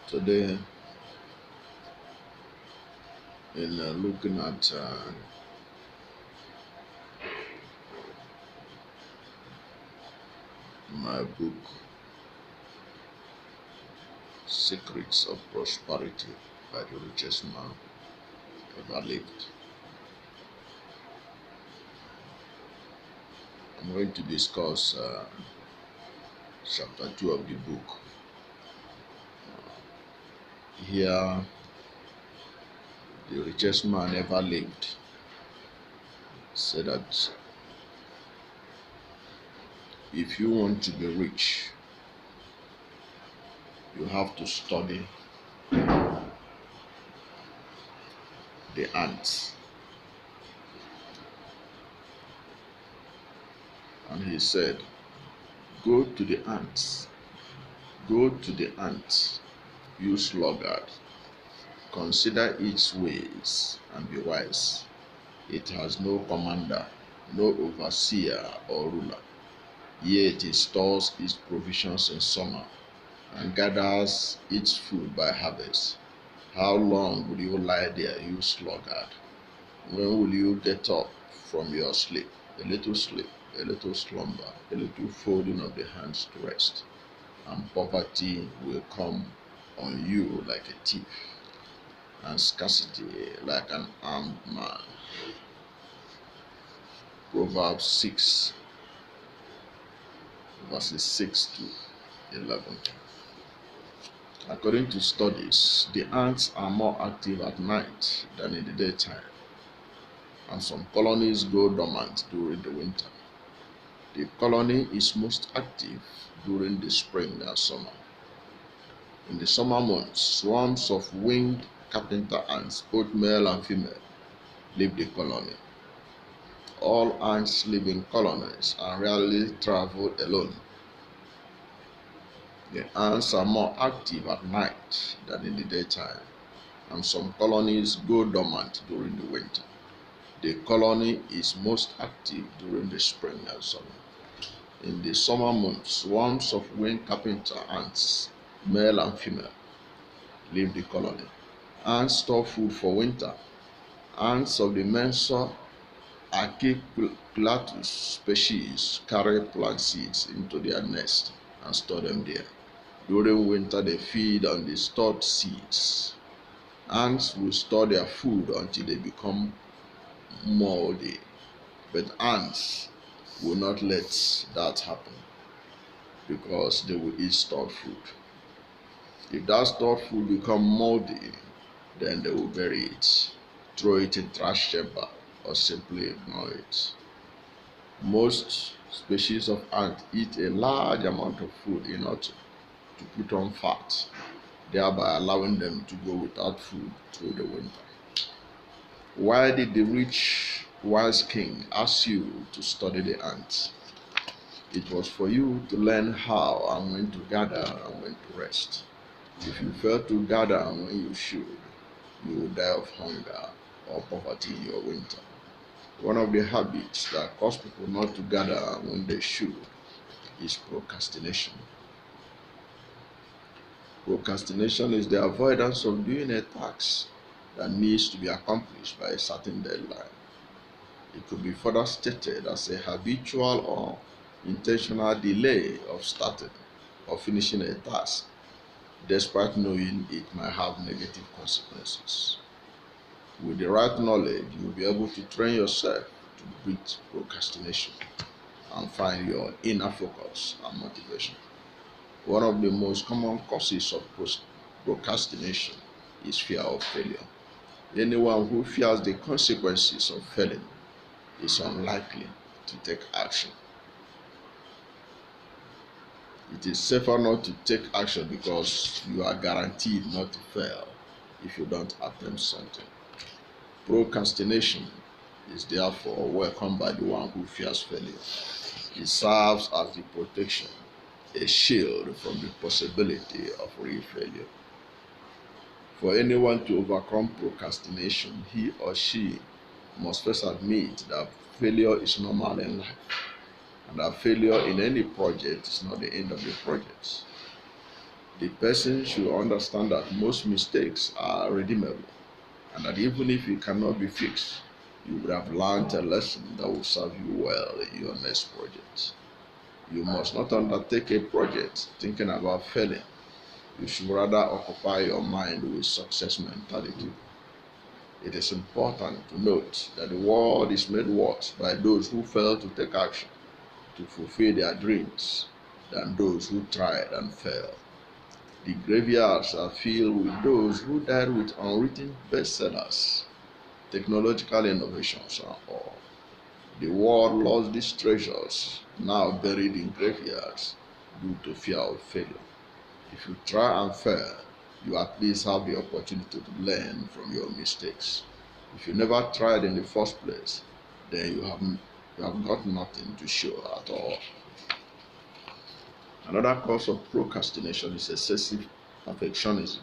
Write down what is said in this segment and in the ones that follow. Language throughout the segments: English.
Today, in looking at my book, Secrets of Prosperity by the Richest Man Ever Lived, I'm going to discuss chapter 2 of the book. Here, the richest man ever lived said that if you want to be rich, you have to study the ants. And he said, go to the ants, you sluggard, consider its ways and be wise. It has no commander, no overseer or ruler, yet it stores its provisions in summer and gathers its food by harvest. How long will you lie there, you sluggard? When will you get up from your sleep? A little sleep, a little slumber, a little folding of the hands to rest, and poverty will come on you like a thief, and scarcity like an armed man. Proverbs 6, verses 6 to 11. According to studies, the ants are more active at night than in the daytime, and some colonies go dormant during the winter. The colony is most active during the spring and summer. In the summer months, swarms of winged carpenter ants, both male and female, leave the colony. All ants live in colonies and rarely travel alone. The ants are more active at night than in the daytime, and some colonies go dormant during the winter. The colony is most active during the spring and summer. In the summer months, swarms of winged carpenter ants, male and female, leave the colony. Ants store food for winter. Ants of the Mensa Aciculatus species carry plant seeds into their nest and store them there. During winter, they feed on the stored seeds. Ants will store their food until they become moldy, but ants will not let that happen because they will eat stored food. If that stored food become moldy, then they will bury it, throw it in trash chamber, or simply ignore it. Most species of ant eat a large amount of food in order to put on fat, thereby allowing them to go without food through the winter. Why did the rich, wise king ask you to study the ants? It was for you to learn how and when to gather and when to rest. If you fail to gather when you should, you will die of hunger or poverty in your winter. One of the habits that cause people not to gather when they should is procrastination. Procrastination is the avoidance of doing a task that needs to be accomplished by a certain deadline. It could be further stated as a habitual or intentional delay of starting or finishing a task, despite knowing it might have negative consequences. With the right knowledge, you will be able to train yourself to beat procrastination and find your inner focus and motivation. One of the most common causes of procrastination is fear of failure. Anyone who fears the consequences of failing is unlikely to take action. It is safer not to take action because you are guaranteed not to fail if you don't attempt something. Procrastination is therefore welcomed by the one who fears failure. It serves as the protection, a shield from the possibility of real failure. For anyone to overcome procrastination, he or she must first admit that failure is normal in life, and that failure in any project is not the end of the project. The person should understand that most mistakes are redeemable, and that even if it cannot be fixed, you would have learned a lesson that will serve you well in your next project. You must not undertake a project thinking about failing. You should rather occupy your mind with success mentality. It is important to note that the world is made worse by those who fail to take action to fulfill their dreams than those who tried and failed. The graveyards are filled with those who died with unwritten bestsellers, technological innovations, and all. The world lost these treasures, now buried in graveyards, due to fear of failure. If you try and fail, you at least have the opportunity to learn from your mistakes. If you never tried in the first place, then you have got nothing to show at all. Another cause of procrastination is excessive perfectionism.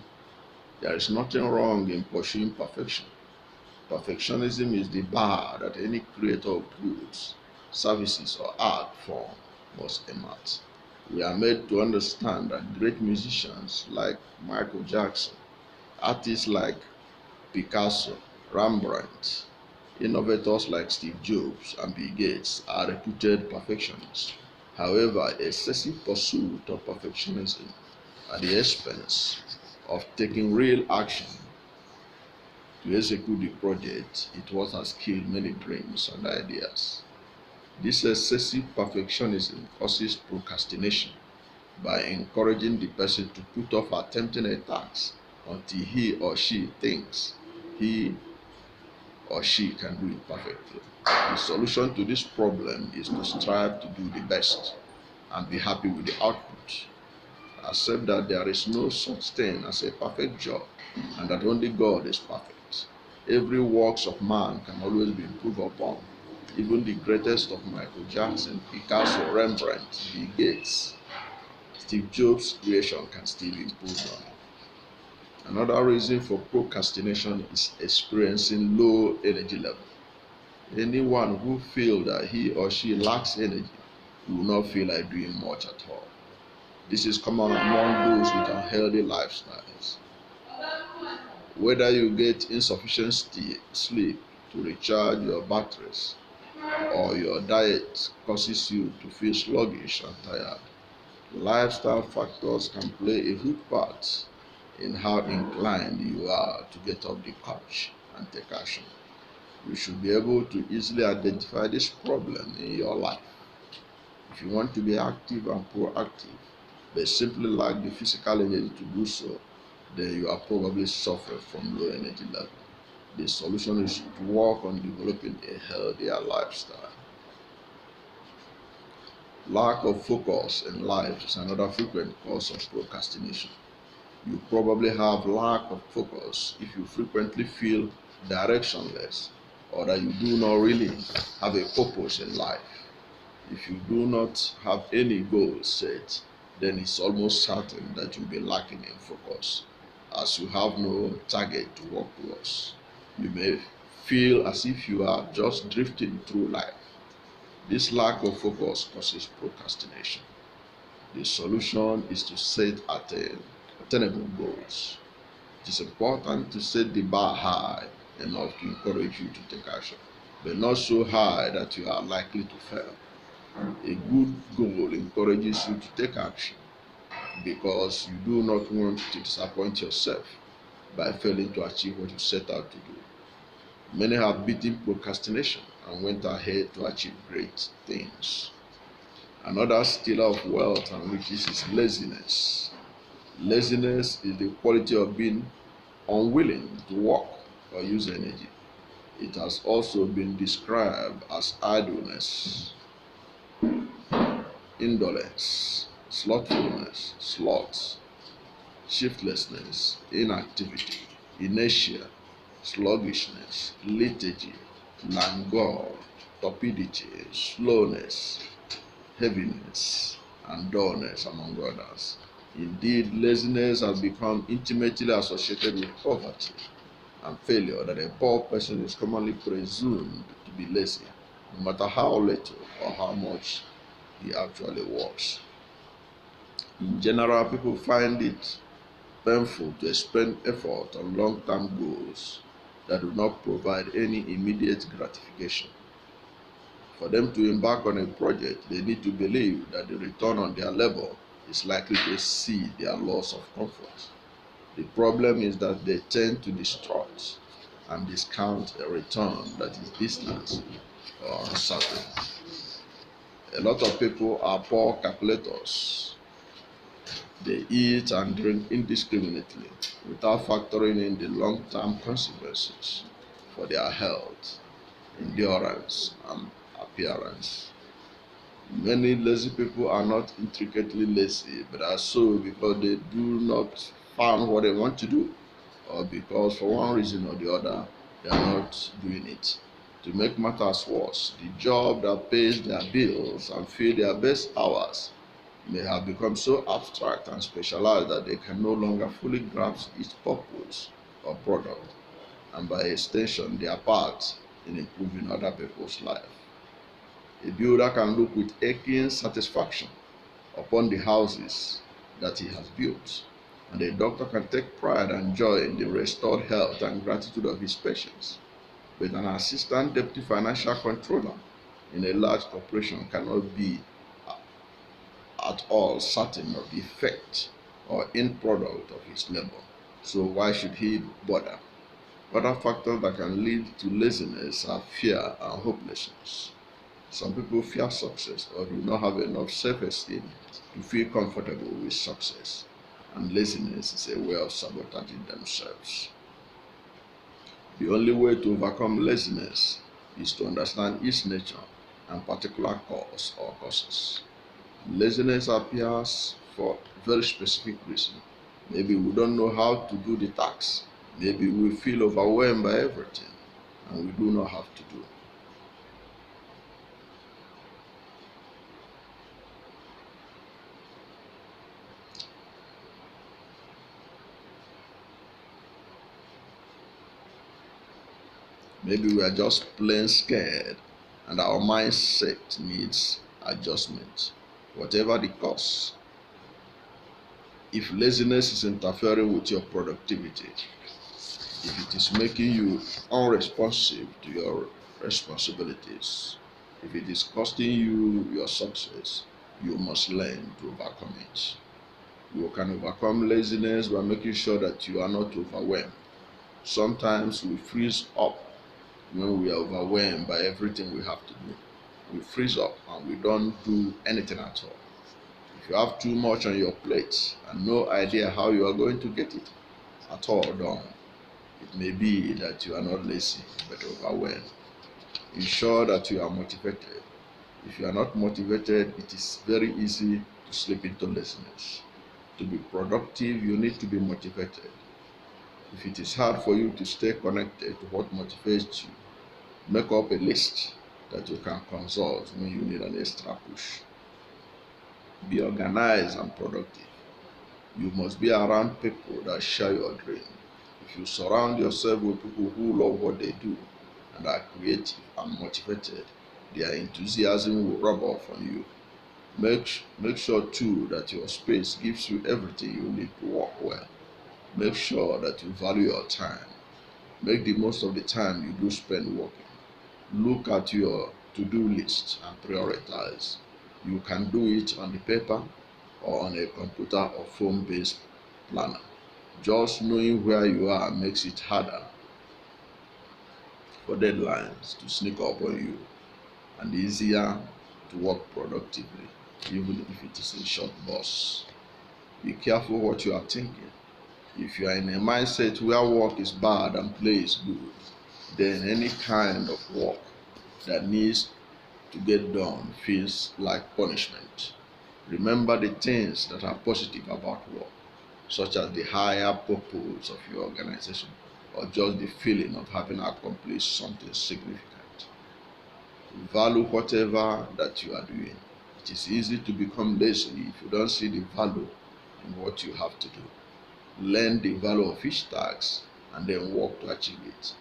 There is nothing wrong in pursuing perfection. Perfectionism is the bar that any creator of goods, services, or art form must aim at. We are made to understand that great musicians like Michael Jackson, artists like Picasso, Rembrandt, innovators like Steve Jobs and Bill Gates are reputed perfectionists. However, excessive pursuit of perfectionism at the expense of taking real action to execute the project is what has killed many dreams and ideas. This excessive perfectionism causes procrastination by encouraging the person to put off attempting a task until he or she thinks he or she can do it perfectly. The solution to this problem is to strive to do the best and be happy with the output. Accept that there is no such thing as a perfect job and that only God is perfect. Every works of man can always be improved upon. Even the greatest of Michael Jackson, Picasso, Rembrandt, Bill Gates, Steve Jobs' creation can still be improved on. Another reason for procrastination is experiencing low energy level. Anyone who feels that he or she lacks energy will not feel like doing much at all. This is common among those with unhealthy lifestyles. Whether you get insufficient sleep to recharge your batteries or your diet causes you to feel sluggish and tired, lifestyle factors can play a huge part in how inclined you are to get off the couch and take action. You should be able to easily identify this problem in your life. If you want to be active and proactive, but simply lack the physical energy to do so, then you are probably suffering from low energy level. The solution is to work on developing a healthier lifestyle. Lack of focus in life is another frequent cause of procrastination. You probably have lack of focus if you frequently feel directionless or that you do not really have a purpose in life. If you do not have any goals set, then it's almost certain that you'll be lacking in focus, as you have no target to work towards. You may feel as if you are just drifting through life. This lack of focus causes procrastination. The solution is to set attainable goals. It is important to set the bar high enough to encourage you to take action, but not so high that you are likely to fail. A good goal encourages you to take action because you do not want to disappoint yourself by failing to achieve what you set out to do. Many have beaten procrastination and went ahead to achieve great things. Another stealer of wealth and riches is laziness. Laziness is the quality of being unwilling to work or use energy. It has also been described as idleness, indolence, slothfulness, sloth, shiftlessness, inactivity, inertia, sluggishness, lethargy, languor, torpidity, slowness, heaviness, and dullness, among others. Indeed, laziness has become intimately associated with poverty and failure, that a poor person is commonly presumed to be lazy, no matter how little or how much he actually works. In general, people find it painful to expend effort on long-term goals that do not provide any immediate gratification. For them to embark on a project, they need to believe that the return on their labor is likely to exceed their loss of comfort. The problem is that they tend to distort and discount a return that is distant or uncertain. A lot of people are poor calculators. They eat and drink indiscriminately without factoring in the long-term consequences for their health, endurance, and appearance. Many lazy people are not intricately lazy, but are so because they do not find what they want to do, or because for one reason or the other they are not doing it. To make matters worse, the job that pays their bills and fill their best hours may have become so abstract and specialized that they can no longer fully grasp its purpose or product, and by extension their part in improving other people's lives. A builder can look with aching satisfaction upon the houses that he has built, and a doctor can take pride and joy in the restored health and gratitude of his patients. But an assistant deputy financial controller in a large corporation cannot be at all certain of the effect or end product of his labor. So why should he bother? Other factors that can lead to laziness are fear and hopelessness. Some people fear success or do not have enough self-esteem to feel comfortable with success, and laziness is a way of sabotaging themselves. The only way to overcome laziness is to understand its nature and particular cause or causes. Laziness appears for very specific reason. Maybe we don't know how to do the task. Maybe we feel overwhelmed by everything and we do not have to do. Maybe we are just plain scared and our mindset needs adjustment. Whatever the cause, if laziness is interfering with your productivity, if it is making you unresponsive to your responsibilities, if it is costing you your success, you must learn to overcome it. You can overcome laziness by making sure that you are not overwhelmed. Sometimes we freeze up when we are overwhelmed by everything we have to do. We freeze up and we don't do anything at all. If you have too much on your plate and no idea how you are going to get it at all done, it may be that you are not lazy but overwhelmed. Ensure that you are motivated. If you are not motivated, it is very easy to slip into laziness. To be productive, you need to be motivated. If it is hard for you to stay connected to what motivates you, make up a list that you can consult when you need an extra push. Be organized and productive. You must be around people that share your dream. If you surround yourself with people who love what they do and are creative and motivated, their enthusiasm will rub off on you. Make sure too that your space gives you everything you need to work well. Make sure that you value your time. Make the most of the time you do spend working. Look at your to-do list and prioritize. You can do it on the paper or on a computer or phone-based planner. Just knowing where you are makes it harder for deadlines to sneak up on you and easier to work productively, even if it is in short bursts. Be careful what you are thinking. If you are in a mindset where work is bad and play is good, then any kind of work that needs to get done feels like punishment. Remember the things that are positive about work, such as the higher purpose of your organization or just the feeling of having accomplished something significant. Value whatever that you are doing. It is easy to become lazy if you don't see the value in what you have to do. Learn the value of each task and then work to achieve it.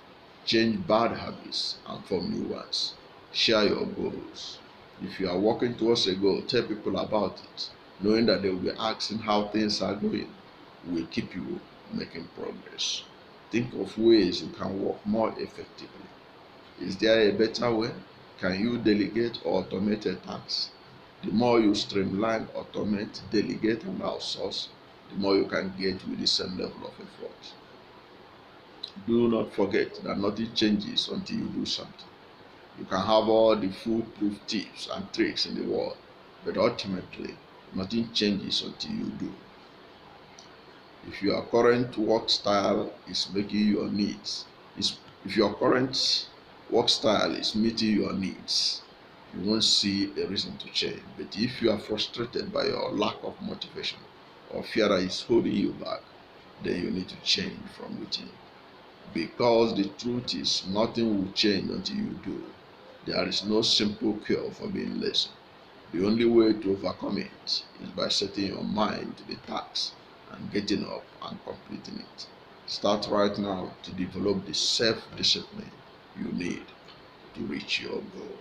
Change bad habits and form new ones. Share your goals. If you are working towards a goal, tell people about it. Knowing that they will be asking how things are going will keep you making progress. Think of ways you can work more effectively. Is there a better way? Can you delegate or automate a task? The more you streamline, automate, delegate, and outsource, the more you can get with the same level of effort. Do not forget that nothing changes until you do something. You can have all the foolproof tips and tricks in the world, but ultimately, nothing changes until you do. If your current work style is making your needs, is if your current work style is meeting your needs, you won't see a reason to change. But if you are frustrated by your lack of motivation or fear that is holding you back, then you need to change from within. Because the truth is, nothing will change until you do. There is no simple cure for being lazy. The only way to overcome it is by setting your mind to the task and getting up and completing it. Start right now to develop the self discipline you need to reach your goal.